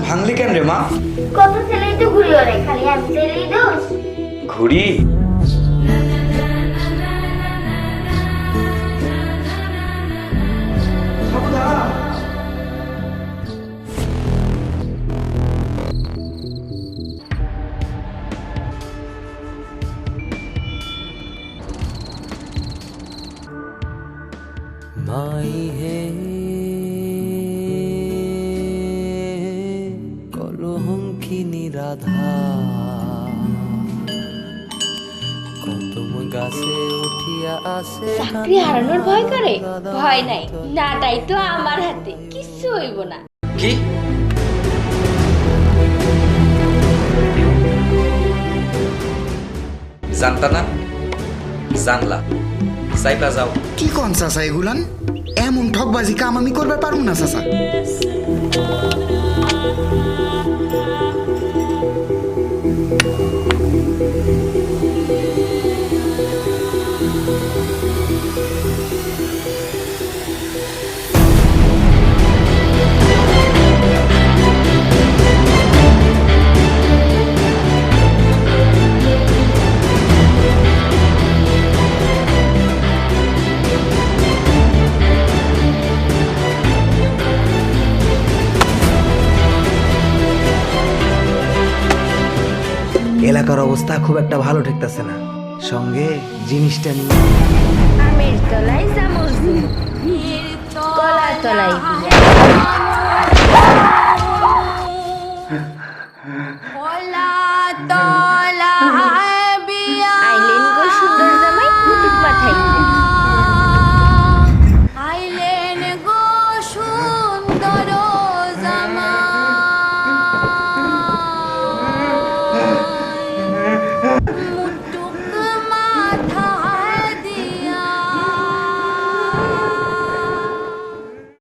ভাঙলি কেন রে মা? কত ছেলেই তো ঘুরি ওরে, খালি আমি ছেলেই দোষ। ঘুড়ি माई है কলঙ্কিনী রাধা কদম গাছে উঠিয়া আসে চাকরি হারানোর ভয় করে? ভয় নাই, নাটাই তো আমার হাতে, কিচ্ছু হইব না। কি? জানতা না? জানলা, সাইপা যাও। কি কোন চাচা এগুলান? এমন ঠকবাজি কাম আমি করবে পারবো না চাচা। এলাকার অবস্থা খুব একটা ভালো ঠেকতেছে না, সঙ্গে জিনিসটা নিয়ে আমের তলায় চামচ দিই, কলার তলায় দিই। কলা তো